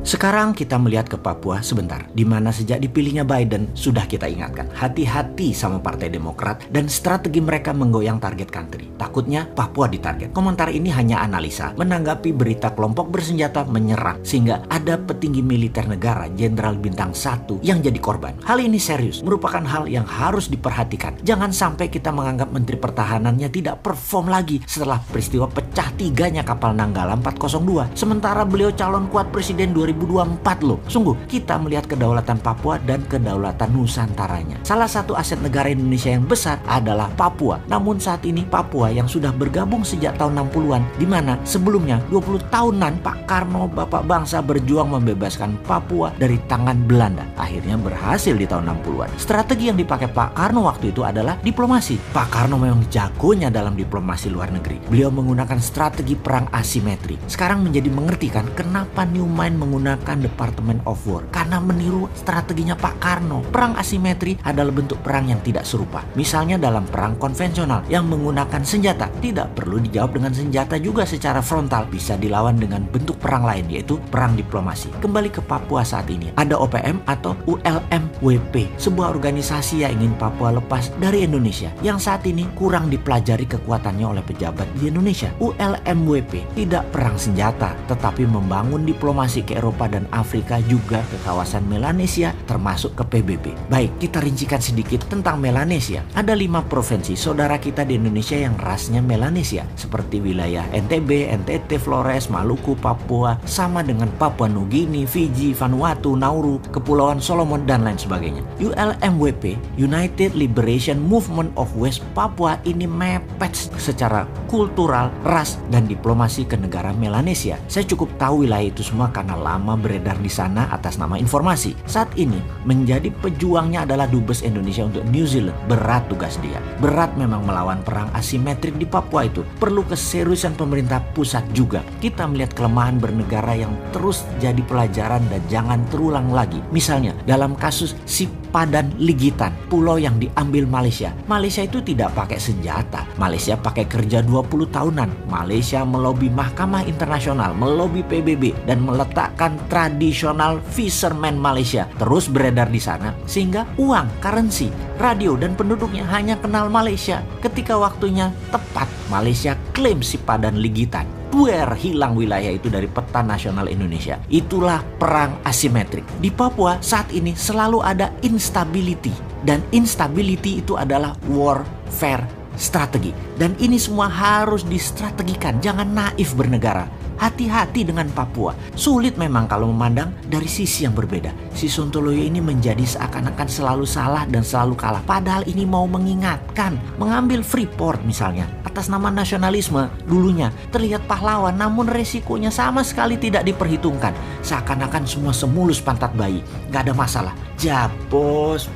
Sekarang kita melihat ke Papua sebentar, di mana sejak dipilihnya Biden sudah kita ingatkan, hati-hati sama Partai Demokrat dan strategi mereka menggoyang target country. Takutnya Papua ditarget. Komentar ini hanya analisa menanggapi berita kelompok bersenjata menyerang sehingga ada petinggi militer negara Jenderal Bintang 1 yang jadi korban. Hal ini serius, merupakan hal yang harus diperhatikan. Jangan sampai kita menganggap Menteri Pertahanannya tidak perform lagi setelah peristiwa pecah tiganya kapal Nanggala 402. Sementara beliau calon kuat presiden 2024 loh. Sungguh, kita melihat kedaulatan Papua dan kedaulatan Nusantaranya. Salah satu aset negara Indonesia yang besar adalah Papua. Namun saat ini Papua yang sudah bergabung sejak tahun 60-an, di mana sebelumnya 20 tahunan Pak Karno, Bapak Bangsa, berjuang membebaskan Papua dari tangan Belanda. Akhirnya berhasil di tahun 60-an. Strategi yang dipakai Pak Karno waktu itu adalah diplomasi. Pak Karno memang jagonya dalam diplomasi luar negeri. Beliau menggunakan strategi perang asimetri. Sekarang menjadi mengerti kan kenapa Newman menggunakan Department of War, karena meniru strateginya Pak Karno. Perang asimetri adalah bentuk perang yang tidak serupa. Misalnya dalam perang konvensional yang menggunakan senjata, tidak perlu dijawab dengan senjata juga secara frontal, bisa dilawan dengan bentuk perang lain, yaitu perang diplomasi. Kembali ke Papua saat ini, ada OPM atau ULMWP, sebuah organisasi yang ingin Papua lepas dari Indonesia, yang saat ini kurang dipelajari kekuatannya oleh pejabat di Indonesia. ULMWP tidak perang senjata, tetapi membangun diplomasi ke Eropa dan Afrika, juga ke kawasan Melanesia, termasuk ke PBB. Baik, kita rincikan sedikit tentang Melanesia. Ada 5 provinsi saudara kita di Indonesia yang rasnya Melanesia, seperti wilayah NTB, NTT, Flores, Maluku, Papua, sama dengan Papua Nugini, Fiji, Vanuatu, Nauru, Kepulauan Solomon, dan lain sebagainya. ULMWP, United Liberation Movement of West Papua, ini mepet secara kultural, ras, dan diplomasi ke negara Melanesia. Saya cukup tahu wilayah itu semua karena lama beredar di sana atas nama informasi. Saat ini menjadi pejuangnya adalah Dubes Indonesia untuk New Zealand. Berat tugas dia. Berat memang melawan perang asimetrik di Papua itu. Perlu keseriusan pemerintah pusat juga. Kita melihat kelemahan bernegara yang terus jadi pelajaran dan jangan terulang lagi. Misalnya dalam kasus Sipadan Ligitan, pulau yang diambil Malaysia. Malaysia itu tidak pakai senjata. Malaysia pakai kerja 20 tahunan. Malaysia melobi Mahkamah Internasional, melobi PBB, dan meletakkan tradisional fisherman Malaysia terus beredar di sana, sehingga uang, currency, radio, dan penduduknya hanya kenal Malaysia. Ketika waktunya tepat, Malaysia klaim Sipadan Ligitan. Hilang wilayah itu dari peta nasional Indonesia. Itulah perang asimetrik. Di Papua saat ini selalu ada instability, dan instability itu adalah warfare strategi. Dan ini semua harus distrategikan. Jangan naif bernegara. Hati-hati dengan Papua. Sulit memang kalau memandang dari sisi yang berbeda. Si Sontoloyo ini menjadi seakan-akan selalu salah dan selalu kalah. Padahal ini mau mengingatkan. Mengambil Freeport misalnya, atas nama nasionalisme dulunya terlihat pahlawan, namun resikonya sama sekali tidak diperhitungkan. Seakan-akan semua semulus pantat bayi. Gak ada masalah. Bos.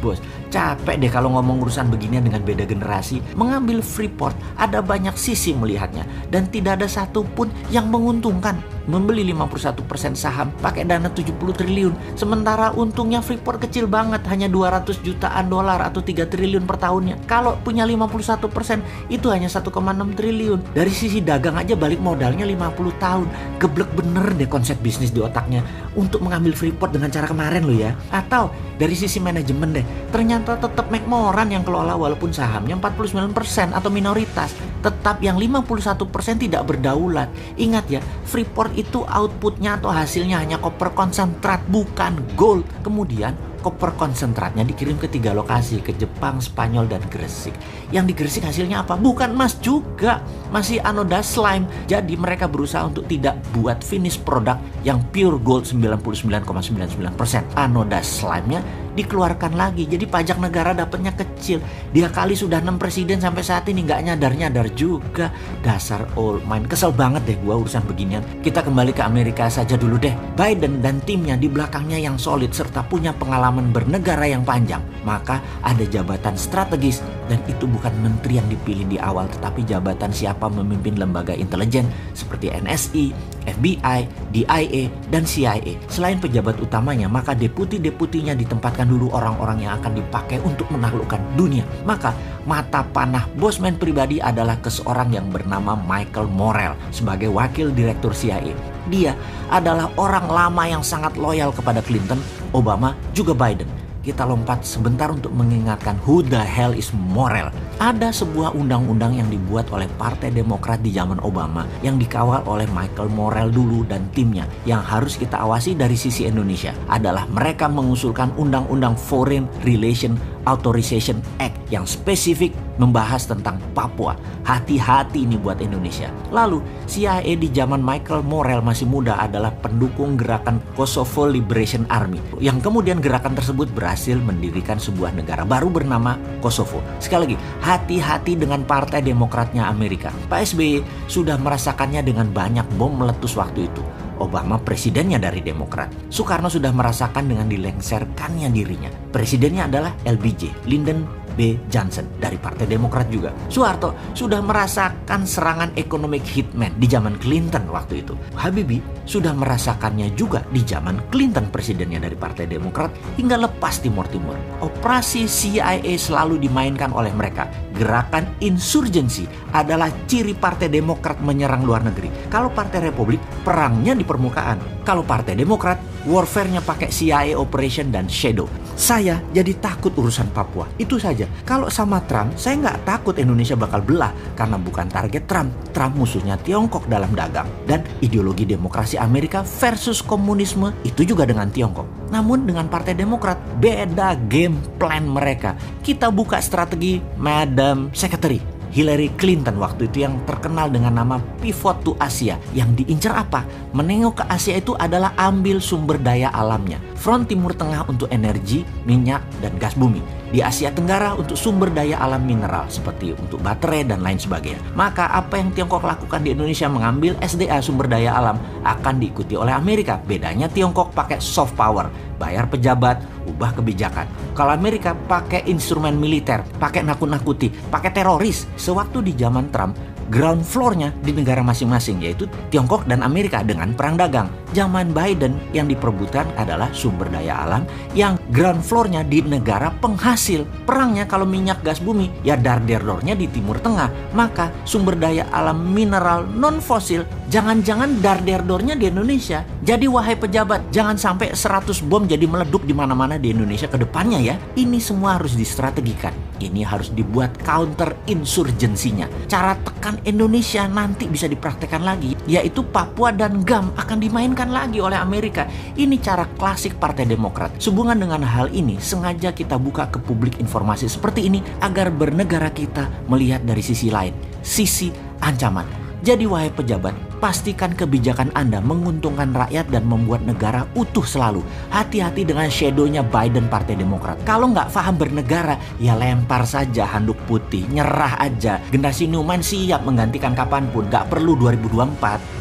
Capek deh kalau ngomong urusan beginian dengan beda generasi. Mengambil Freeport ada banyak sisi melihatnya, dan tidak ada satupun yang menguntungkan. Membeli 51% saham pakai dana 70 triliun, sementara untungnya Freeport kecil banget, hanya 200 jutaan dolar atau 3 triliun per tahunnya. Kalau punya 51% itu hanya 1,6 triliun. Dari sisi dagang aja balik modalnya 50 tahun. Geblek bener deh konsep bisnis di otaknya untuk mengambil Freeport dengan cara kemarin lo ya. Atau dari sisi manajemen deh, ternyata tetap McMoran yang kelola walaupun sahamnya 49% atau minoritas. Tetap yang 51% tidak berdaulat. Ingat ya, Freeport itu outputnya atau hasilnya hanya koper konsentrat, bukan gold. Kemudian koper konsentratnya dikirim ke 3 lokasi, ke Jepang, Spanyol, dan Gresik. Yang di Gresik hasilnya apa? Bukan emas juga, masih anoda slime. Jadi mereka berusaha untuk tidak buat finish product yang pure gold 99,99%. Anoda slime-nya dikeluarkan lagi, jadi pajak negara dapatnya kecil. Dia kali sudah 6 presiden sampai saat ini nggak nyadar juga. Dasar old mind. Kesel banget deh gua urusan beginian. Kita kembali ke Amerika saja dulu deh. Biden dan timnya di belakangnya yang solid serta punya pengalaman bernegara yang panjang, maka ada jabatan strategis Dan itu bukan menteri yang dipilih di awal, tetapi jabatan siapa memimpin lembaga intelijen seperti NSI, FBI, DIA, dan CIA. Selain pejabat utamanya, maka deputi-deputinya ditempatkan dulu orang-orang yang akan dipakai untuk menaklukkan dunia. Maka mata panah bosman pribadi adalah seorang yang bernama Michael Morrell sebagai wakil direktur CIA. Dia adalah orang lama yang sangat loyal kepada Clinton, Obama, juga Biden. Kita lompat sebentar untuk mengingatkan who the hell is Morrell. Ada sebuah undang-undang yang dibuat oleh Partai Demokrat di zaman Obama yang dikawal oleh Michael Morrell dulu dan timnya. Yang harus kita awasi dari sisi Indonesia adalah mereka mengusulkan Undang-Undang Foreign Relation Authorization Act yang spesifik membahas tentang Papua. Hati-hati ini buat Indonesia. Lalu CIA di zaman Michael Morrell masih muda adalah pendukung gerakan Kosovo Liberation Army, yang kemudian gerakan tersebut berhasil mendirikan sebuah negara baru bernama Kosovo. Sekali lagi, hati-hati dengan Partai Demokratnya Amerika. Pak SBY sudah merasakannya dengan banyak bom meletus waktu itu. Obama presidennya dari Demokrat. Soekarno sudah merasakan dengan dilengserkannya dirinya. Presidennya adalah LBJ, Lyndon B. Johnson dari Partai Demokrat juga. Soeharto sudah merasakan serangan economic hitman di zaman Clinton waktu itu. Habibie sudah merasakannya juga di zaman Clinton presidennya dari Partai Demokrat hingga lepas Timur Timur. Operasi CIA selalu dimainkan oleh mereka. Gerakan insurgensi adalah ciri Partai Demokrat menyerang luar negeri. Kalau Partai Republik, perangnya di permukaan. Kalau Partai Demokrat, warfare-nya pakai CIA operation dan shadow. Saya jadi takut urusan Papua. Itu saja. Kalau sama Trump, saya nggak takut Indonesia bakal belah. Karena bukan target Trump. Trump musuhnya Tiongkok dalam dagang. Dan ideologi demokrasi Amerika versus komunisme itu juga dengan Tiongkok. Namun dengan Partai Demokrat, beda game plan mereka. Kita buka strategi Madam Secretary Hillary Clinton waktu itu yang terkenal dengan nama pivot to Asia. Yang diincar apa? Menengok ke Asia itu adalah ambil sumber daya alamnya. Front Timur Tengah untuk energi, minyak, dan gas bumi. Di Asia Tenggara untuk sumber daya alam mineral seperti untuk baterai dan lain sebagainya. Maka apa yang Tiongkok lakukan di Indonesia mengambil SDA sumber daya alam akan diikuti oleh Amerika. Bedanya Tiongkok pakai soft power, bayar pejabat, ubah kebijakan. Kalau Amerika pakai instrumen militer, pakai nakut-nakuti, pakai teroris. Sewaktu di zaman Trump, ground floor-nya di negara masing-masing, yaitu Tiongkok dan Amerika dengan perang dagang. Zaman Biden yang diperebutkan adalah sumber daya alam yang ground floor-nya di negara penghasil. Perangnya kalau minyak gas bumi, ya dar-der-dornya di Timur Tengah. Maka sumber daya alam mineral non-fosil, jangan-jangan dar-der-dornya di Indonesia. Jadi wahai pejabat, jangan sampai 100 bom jadi meleduk di mana-mana di Indonesia ke depannya ya. Ini semua harus distrategikan. Ini harus dibuat counter insurgensinya. Cara tekan Indonesia nanti bisa dipraktekkan lagi, yaitu Papua dan GAM akan dimainkan lagi oleh Amerika. Ini cara klasik Partai Demokrat. Sehubungan dengan hal ini, sengaja kita buka ke publik informasi seperti ini agar bernegara kita melihat dari sisi lain, sisi ancaman. Jadi wahai pejabat, pastikan kebijakan Anda menguntungkan rakyat dan membuat negara utuh selalu. Hati-hati dengan shadow-nya Biden Partai Demokrat. Kalau nggak paham bernegara, ya lempar saja handuk putih, nyerah aja. Generasi Newman siap menggantikan kapanpun, nggak perlu 2024.